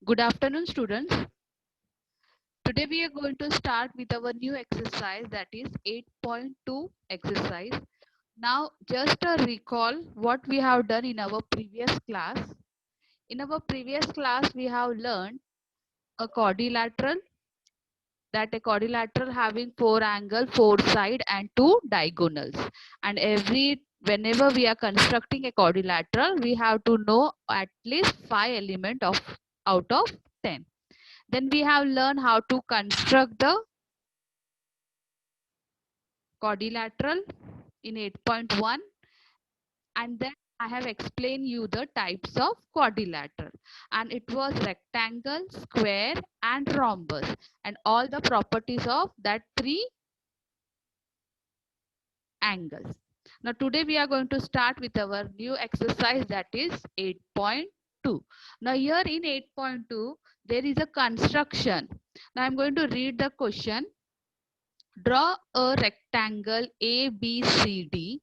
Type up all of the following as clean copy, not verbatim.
Good afternoon, students. Today we are going to start with our new exercise, that is 8.2 exercise. Now, just a recall what we have done in our previous class. In our previous class, we have learned a quadrilateral, that a quadrilateral having four angles, four sides and two diagonals. And whenever we are constructing a quadrilateral, we have to know at least 5 elements of out of 10. Then we have learned how to construct the quadrilateral in 8.1, and then I have explained you the types of quadrilateral, and it was rectangle, square and rhombus, and all the properties of that three angles. Now today we are going to start with our new exercise, that is 8.2. Now here in 8.2 there is a construction. Now I'm going to read the question. Draw a rectangle ABCD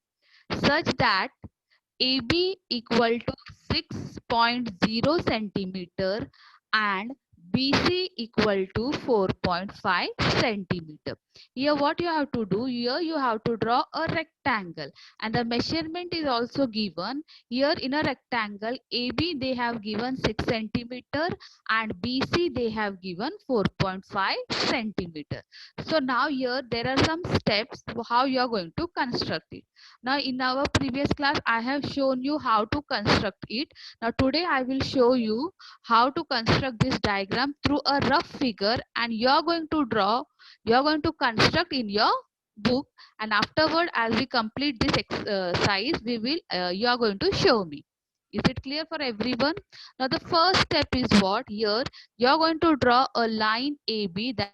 such that AB equal to 6.0 centimeter and BC equal to 4.5 centimeter. Here what you have to do, here you have to draw a rectangle, and the measurement is also given. Here in a rectangle AB they have given 6 centimeter and BC they have given 4.5 centimeter. So now here there are some steps how you are going to construct it. Now in our previous class I have shown you how to construct it. Now today I will show you how to construct this diagram through a rough figure, and you are going to draw, you are going to construct in your book, and afterward as we complete this exercise we will you are going to show me. Is it clear for everyone? Now the first step is what? Here you are going to draw a line AB, that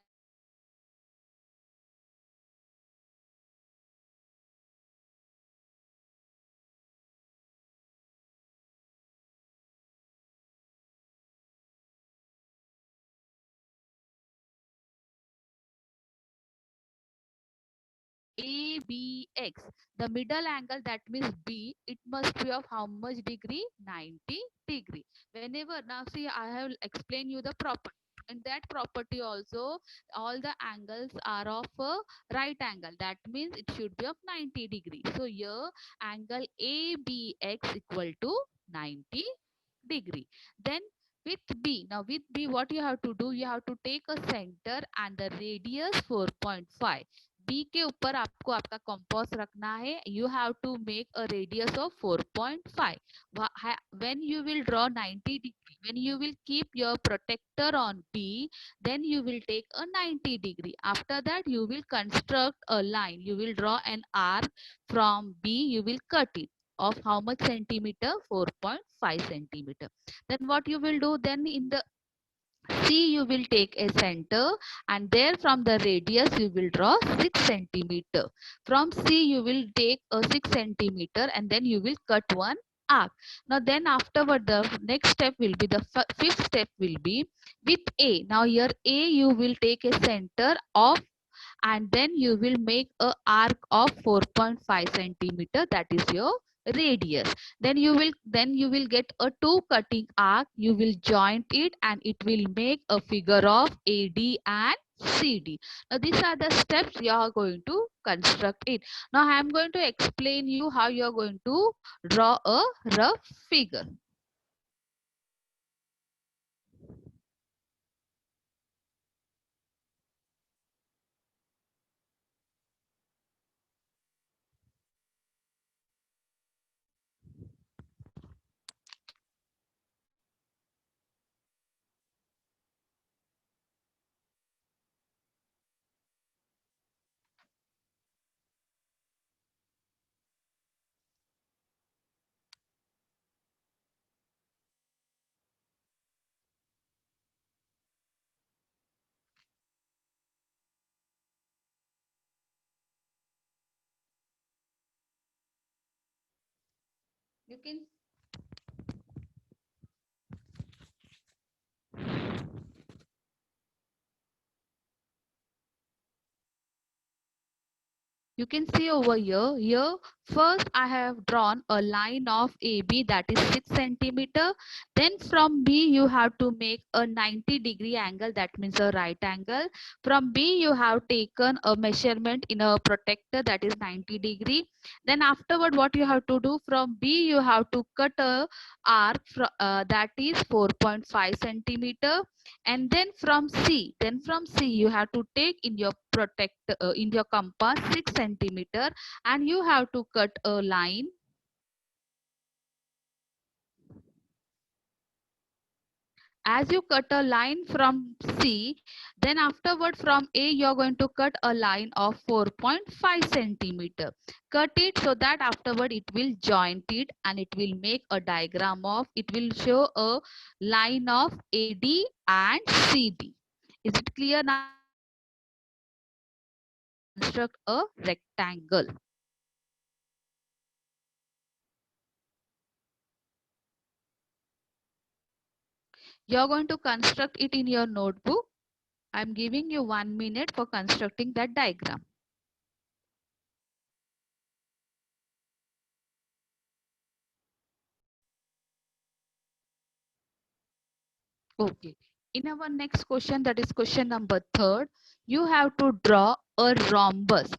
ABX. The middle angle, that means B, it must be of how much degree? 90 degree. Whenever, now see I have explained you the property. In that property also, all the angles are of a right angle. That means it should be of 90 degree. So here angle ABX equal to 90 degree. Then with B, now with B what you have to do, you have to take a center and the radius 4.5. B के ऊपर आपको आपका compass रखना है. You have to make a radius of 4.5. When you will draw 90 degree, when you will keep your protector on B, then you will take a 90 degree. After that you will construct a line, you will draw an arc from B, you will cut it of how much centimeter? 4.5 centimeter. Then what you will do, then in the C you will take a center, and there from the radius you will draw 6 centimeter. From C you will take a 6 centimeter and then you will cut one arc. Now then afterward the next step will be, the fifth step will be with A. Now here A you will take a center of, and then you will make a arc of 4.5 centimeter, that is your radius. Then you will get a two cutting arc, you will joint it and it will make a figure of AD and CD. Now these are the steps you are going to construct it. Now I am going to explain you how you are going to draw a rough figure. You can You can see over here first I have drawn a line of AB that is 6 centimeter. Then from B you have to make a 90-degree angle, that means a right angle. From B you have taken a measurement in a protector that is 90-degree. Then afterward what you have to do, from B you have to cut a arc that is 4.5 centimeter. And then from C you have to take in your in your compass 6 centimeter, and you have to cut a line. As you cut a line from C, then afterward from A you are going to cut a line of 4.5 centimeter. Cut it so that afterward it will joint it and it will make a diagram of, it will show a line of AD and CD. Is it clear? Now you can construct a rectangle. You're going to construct it in your notebook. I'm giving you 1 minute for constructing that diagram. Okay. In our next question, that is question number 3, you have to draw a rhombus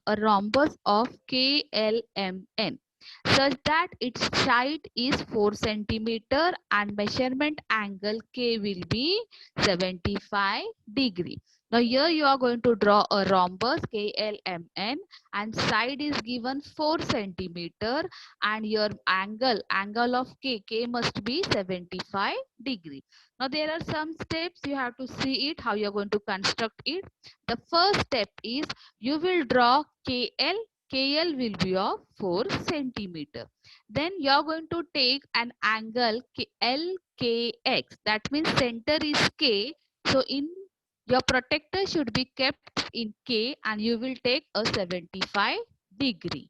of KLMN, such that its side is 4 centimeter and measurement angle K will be 75 degree. Now here you are going to draw a rhombus KLMN and side is given 4 centimeter, and your angle of K must be 75 degree. Now there are some steps you have to see it, how you're going to construct it. The first step is you will draw KL. KL will be of 4 centimeter. Then you're going to take an angle LKX. That means center is K. So in your protector should be kept in K and you will take a 75 degree.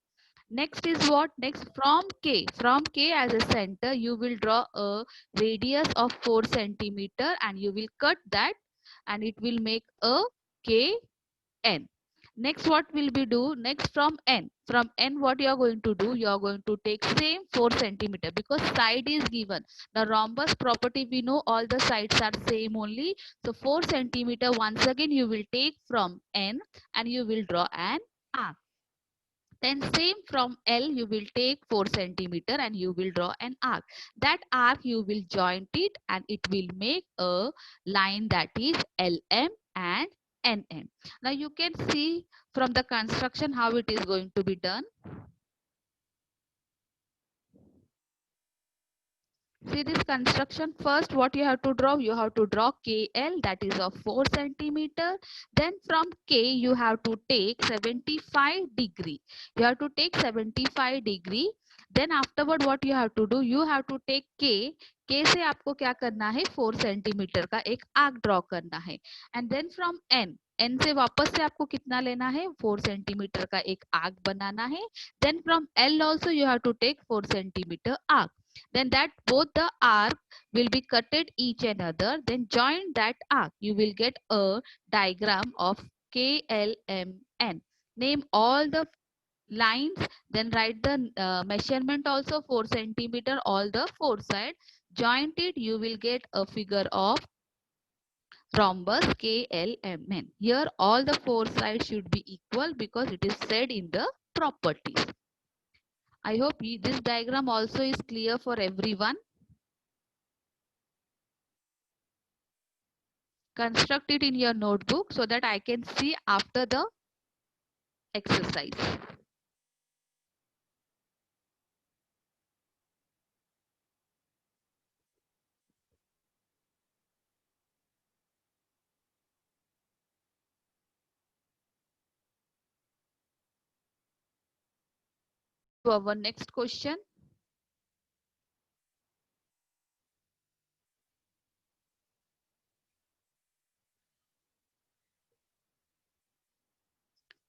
Next is what? Next from K as a center you will draw a radius of 4 centimeter and you will cut that and it will make a KN. Next what will be do? Next from N what you are going to do? You are going to take same 4 centimeter because side is given. The rhombus property we know all the sides are same only. So 4 centimeter once again you will take from N and you will draw an arc. Then same from L you will take 4 centimeter and you will draw an arc. That arc you will joint it and it will make a line that is LM and NM. Now you can see from the construction how it is going to be done. See this construction, first what you have to draw? You have to draw KL that is of 4 centimeter. Then from K you have to take 75 degree. You have to take 75 degree. Then afterward what you have to do? You have to take K. K से आपको क्या करना है? 4 centimetre का एक arc draw करना है. And then from N. N से वापस से आपको कितना लेना है? 4 सेंटीमीटर का एक आर्क बनाना है. Then from L also you have to take 4 centimeter arc. Then that both the arc will be cutted each another, then join that arc. You will get a diagram of KLMN. Name all the lines, then write the measurement also 4 centimeter all the 4 sides. Joint it, you will get a figure of rhombus KLMN. Here all the 4 sides should be equal because it is said in the properties. I hope this diagram also is clear for everyone. Construct it in your notebook so that I can see after the exercise. To our next question.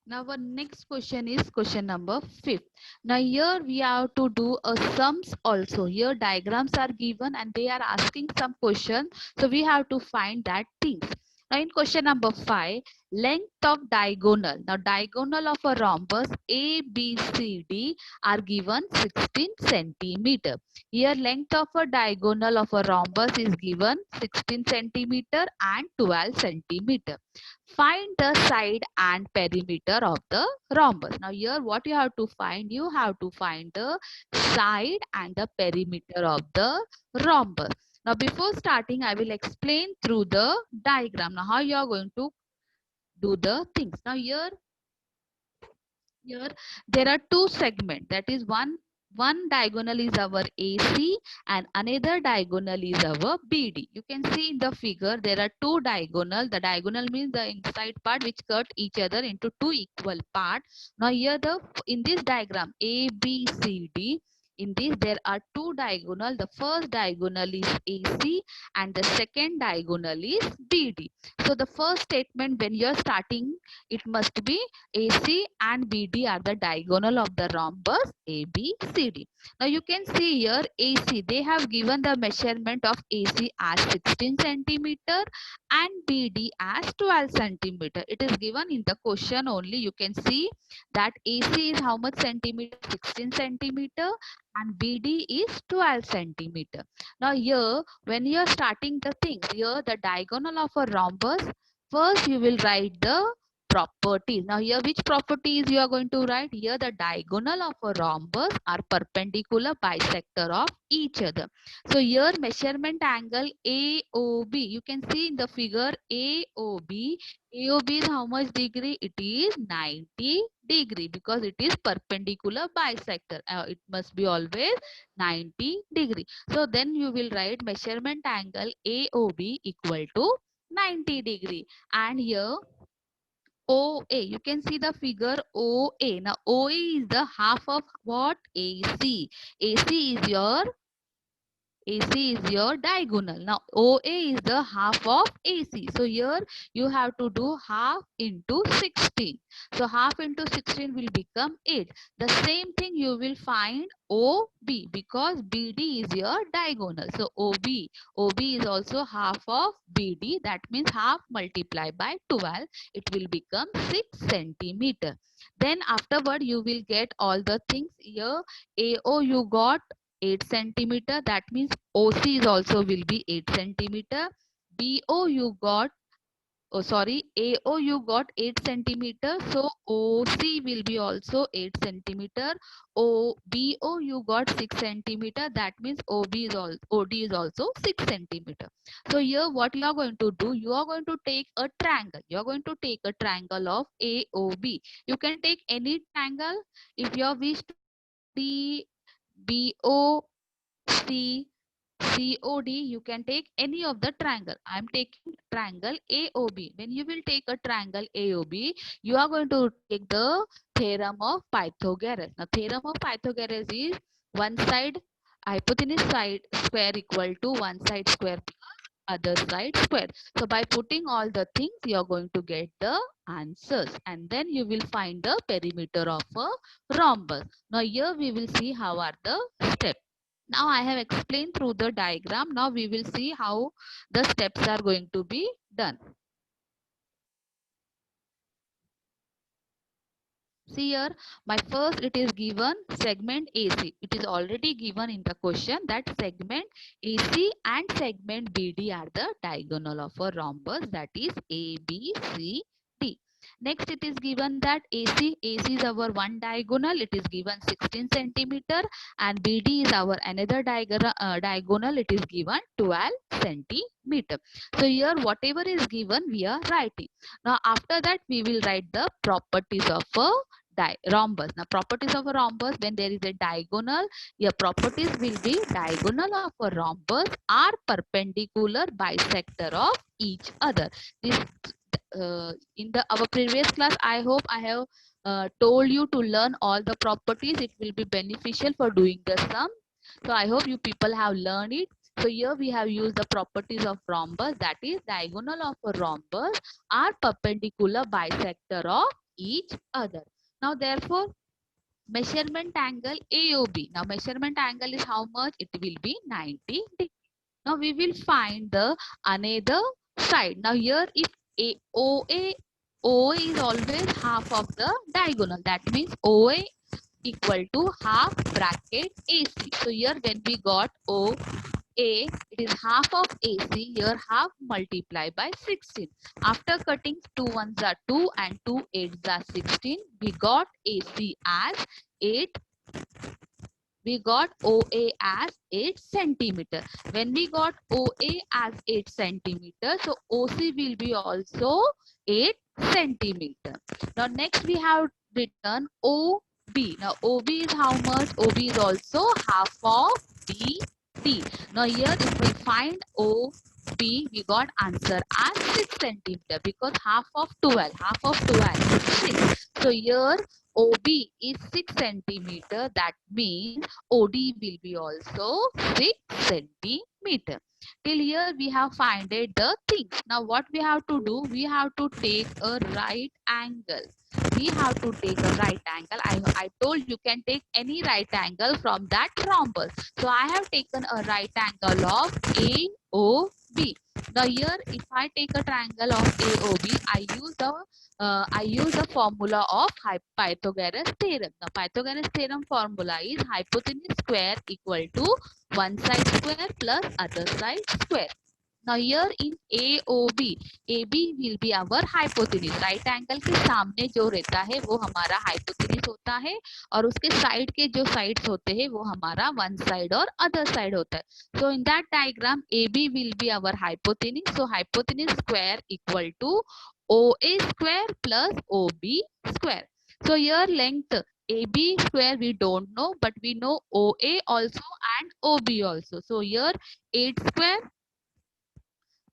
Now our next question is question number 5. Now here we have to do a sums also. Here diagrams are given and they are asking some question. So we have to find that things. Now in question number 5, length of diagonal. Now diagonal of a rhombus A, B, C, D are given 16 centimeter. Here length of a diagonal of a rhombus is given 16 centimeter and 12 centimeter. Find the side and perimeter of the rhombus. Now here what you have to find? You have to find the side and the perimeter of the rhombus. Now before starting, I will explain through the diagram. Now how you are going to do the things. Now here there are two segments. That is one diagonal is our AC and another diagonal is our BD. You can see in the figure there are two diagonal. The diagonal means the inside part which cut each other into two equal parts. Now here in this diagram ABCD, in this there are two diagonal. The first diagonal is AC and the second diagonal is BD. So the first statement when you are starting, it must be AC and BD are the diagonal of the rhombus ABCD. Now you can see here AC, they have given the measurement of AC as 16 centimeter and BD as 12 centimeter. It is given in the question only. You can see that AC is how much centimeter? 16 centimeter and BD is 12 centimeter. Now here when you are starting the things, here the diagonal of a rhombus, first you will write the properties. Now here which properties you are going to write? Here the diagonal of a rhombus are perpendicular bisector of each other. So here measurement angle AOB. You can see in the figure AOB. AOB is how much degree? It is 90 degree because it is perpendicular bisector. It must be always 90 degree. So then you will write measurement angle AOB equal to 90 degree. And here OA. You can see the figure OA. Now OA is the half of what? AC. AC is your AC is your diagonal. Now OA is the half of AC. So here you have to do half into 16. So half into 16 will become 8. The same thing you will find OB because BD is your diagonal. So OB is also half of BD. That means half multiplied by 12. It will become 6 centimeter. Then afterward you will get all the things here. AO you got 8 centimeter. That means OC is also will be 8 centimeter. BO you got, oh sorry, AO you got 8 centimeter. So OC will be also 8 centimeter. BO you got 6 centimeter. That means OD is also 6 centimeter. So here what you are going to do? You are going to take a triangle. You are going to take a triangle of AOB. You can take any triangle if you wish to D, BO, C, COD, you can take any of the triangle. I am taking triangle AOB. When you will take a triangle AOB, you are going to take the theorem of Pythagoras. Now, theorem of Pythagoras is one side hypotenuse side square equal to one side square plus other side square. So, by putting all the things, you are going to get the answers and then you will find the perimeter of a rhombus. Now, here we will see how are the steps. Now I have explained through the diagram. Now we will see how the steps are going to be done. See here, my first it is given segment AC. It is already given in the question that segment AC and segment BD are the diagonal of a rhombus, that is ABCD. Next it is given that AC is our one diagonal. It is given 16 centimeter and BD is our another diagonal. It is given 12 centimeter. So here whatever is given we are writing. Now after that we will write the properties of a rhombus. Now properties of a rhombus, when there is a diagonal, your properties will be diagonal of a rhombus are perpendicular bisector of each other. This in the our previous class, I hope I have told you to learn all the properties. It will be beneficial for doing the sum. So I hope you people have learned it. So here we have used the properties of rhombus, that is diagonal of a rhombus are perpendicular bisector of each other. Now therefore measurement angle AOB. Now measurement angle is how much? It will be 90 degree. Now we will find the another side. Now here if OA is always half of the diagonal. That means OA equal to half bracket AC. So here when we got OA, it is half of AC. Here half multiply by 16. After cutting 2 ones are 2 and 2 eights are 16, we got AC as 8. We got OA as 8 centimeter. When we got OA as 8 centimeter, so OC will be also 8 centimeter. Now next we have written OB. Now OB is how much? OB is also half of BD. Now here if we find OB, we got answer as 6 centimeter because half of 12. Half of 12 is 6. So here OB is 6 centimeter. That means OD will be also 6 centimeter. Till here we have finded the things. Now what we have to do? We have to take a right angle. We have to take a right angle. I told you can take any right angle from that rhombus. So I have taken a right angle of AOB. Now here if I take a triangle of AOB, I use the formula of Pythagoras theorem. The Pythagoras theorem formula is hypotenuse square equal to one side square plus other side square. Now here in AOB, AB will be our hypotenuse. Right angle के सामने जो रहता है वो हमारा hypotenuse होता है और उसके साइड के जो sides होते हैं वो हमारा one side और other side होता है. So in that diagram, AB will be our hypotenuse. So hypotenuse square equal to OA square plus OB square. So here length AB square we don't know, but we know OA also and OB also. So here 8 square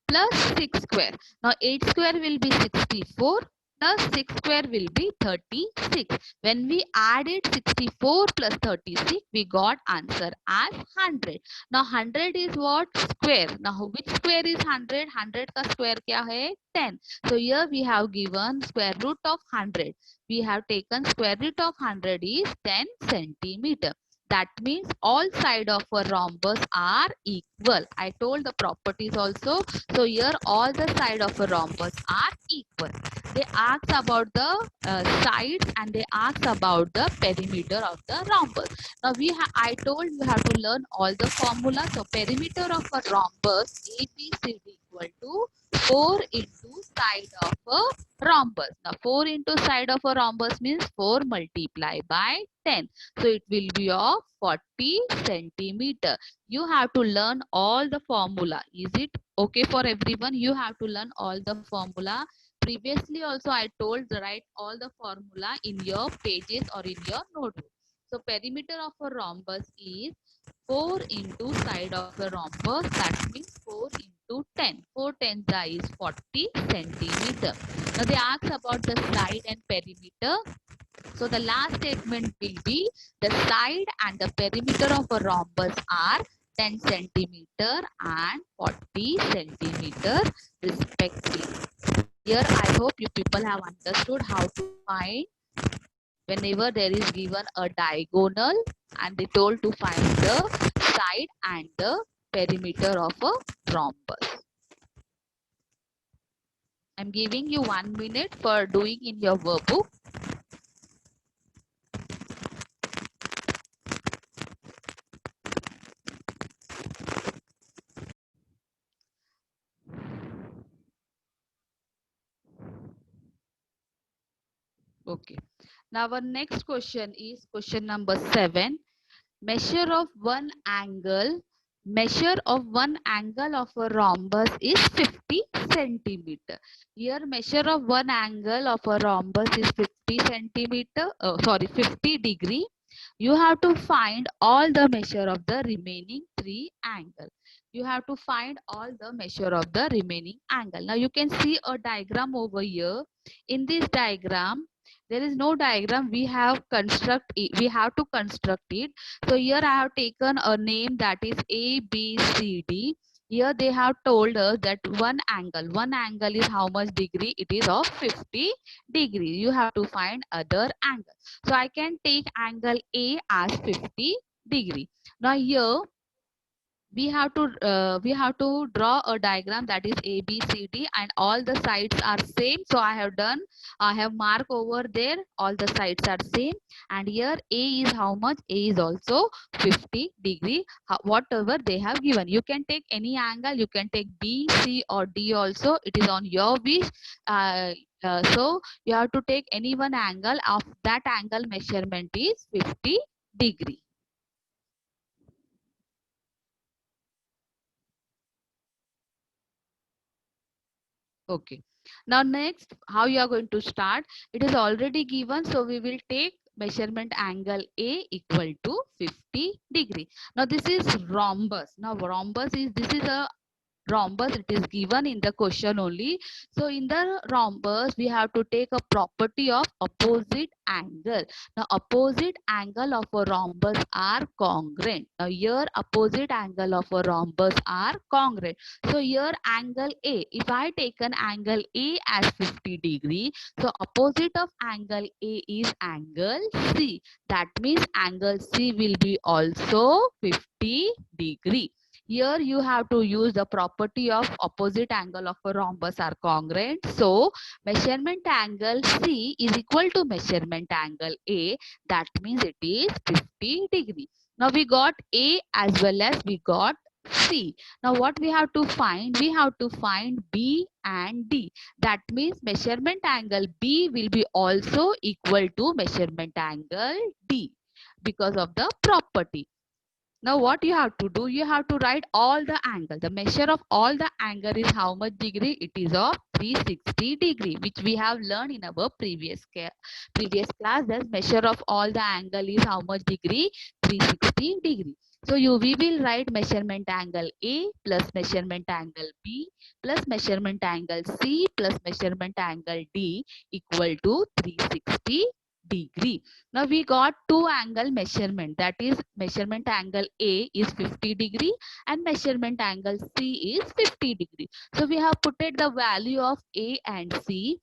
plus 6 square. Now 8 square will be 64 plus 6 square will be 36. When we added 64 plus 36, we got answer as 100. Now 100 is what? Square. Now which square is 100? 100 का square क्या है? 10. So here we have given square root of 100. We have taken square root of 100 is 10 centimeter. That means all side of a rhombus are equal. I told the properties also. So here all the side of a rhombus are equal. They ask about the sides and they ask about the perimeter of the rhombus. Now I told you have to learn all the formula. So perimeter of a rhombus ABCD equal to 4 into side of a rhombus. Now 4 into side of a rhombus means 4 multiplied by 10. So it will be of 40 centimeter. You have to learn all the formula. Is it okay for everyone? You have to learn all the formula. Previously also I told to write all the formula in your pages or in your notebook. So perimeter of a rhombus is 4 into side of a rhombus. That means 4 into 10. 4 tens is 40 centimeter. Now they ask about the side and perimeter. So the last statement will be the side and the perimeter of a rhombus are 10 centimeter and 40 centimeter respectively. Here I hope you people have understood how to find whenever there is given a diagonal and they told to find the side and the perimeter of a rhombus. I'm giving you 1 minute for doing in your workbook. Okay. Now our next question is question number 7. Measure of one angle. Measure of one angle of a rhombus is 50 centimeter. Here measure of one angle of a rhombus is 50 centimeter. Sorry, 50 degree. You have to find all the measure of the remaining 3 angle. You have to find all the measure of the remaining angle. Now you can see a diagram over here. In this diagram, there is no diagram. We have to construct it. So here I have taken a name that is ABCD. Here they have told us that one angle is how much degree? It is of 50 degree. You have to find other angle. So I can take angle A as 50 degree. Now here we have to draw a diagram that is A B C D and all the sides are same. So I have mark over there, all the sides are same. And here A is how much? A is also 50 degree, whatever they have given. You can take any angle, you can take B, C or D also, it is on your wish. uh, so you have to take any one angle. Of that angle measurement is 50 degree. Okay. Now next, how you are going to start? It is already given, so we will take measurement angle A equal to 50 degree. Now this is rhombus. Now rhombus is, this is a rhombus, it is given in the question only. So in the rhombus we have to take a property of opposite angle. Now opposite angle of a rhombus are congruent. Now here opposite angle of a rhombus are congruent. So here angle A, if I take an angle A as 50 degree, so opposite of angle A is angle C. That means angle C will be also 50 degree. Here you have to use the property of opposite angle of a rhombus are congruent. So measurement angle C is equal to measurement angle A. That means it is 50 degree. Now we got A as well as we got C. Now what we have to find? We have to find B and D. That means measurement angle B will be also equal to measurement angle D because of the property. Now what you have to do, you have to write all the angle. The measure of all the angle is how much degree? It is of 360 degree, which we have learned in our previous class. The measure of all the angle is how much degree? 360 degree. So we will write measurement angle A plus measurement angle B plus measurement angle C plus measurement angle D equal to 360 degree. Now we got two angle measurement, that is measurement angle A is 50 degree and measurement angle C is 50 degree. So we have put the value of A and C.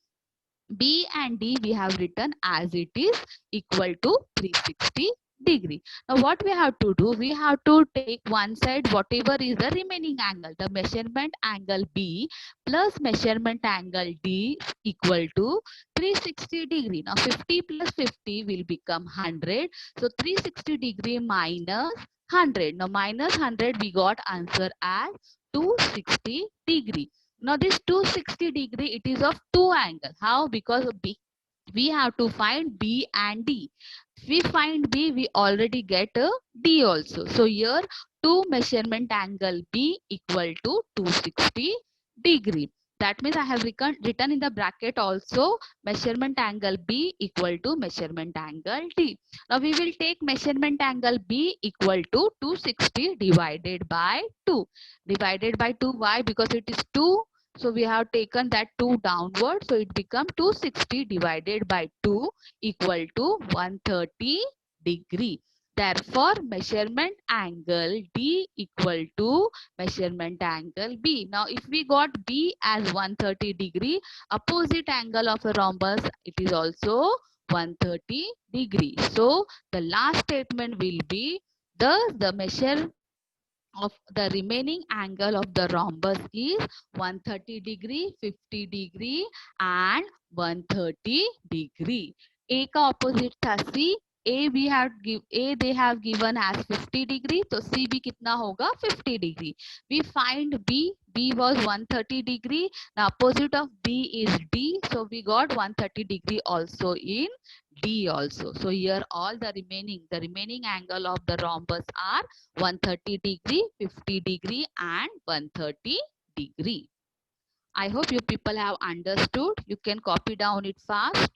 B and D we have written as it is equal to 360 degree. Now what we have to do? We have to take one side whatever is the remaining angle. The measurement angle B plus measurement angle D is equal to 360 degree. Now 50 plus 50 will become 100. So 360 degree minus 100. Now minus 100 we got answer as 260 degree. Now this 260 degree, it is of two angles. How? Because of B. We have to find B and D. If we find B, we already get a D also. So here 2 measurement angle B equal to 260 degree. That means I have written in the bracket also measurement angle B equal to measurement angle D. Now we will take measurement angle B equal to 260 divided by 2. Divided by 2, why? Because it is 2. So we have taken that 2 downward. So it becomes 260 divided by 2 equal to 130 degree. Therefore, measurement angle D equal to measurement angle B. Now, if we got B as 130 degree, opposite angle of a rhombus, it is also 130 degree. So, the last statement will be the measure of the remaining angle of the rhombus is 130 degree, 50 degree and 130 degree. A का opposite था C. A they have given as 50 degree, so C भी कितना होगा? 50 degree. We find B. B was 130 degree. Now opposite of B is D, so we got 130 degree also in D also. So here all the remaining angle of the rhombus are 130 degree, 50 degree and 130 degree. I hope you people have understood. You can copy down it fast.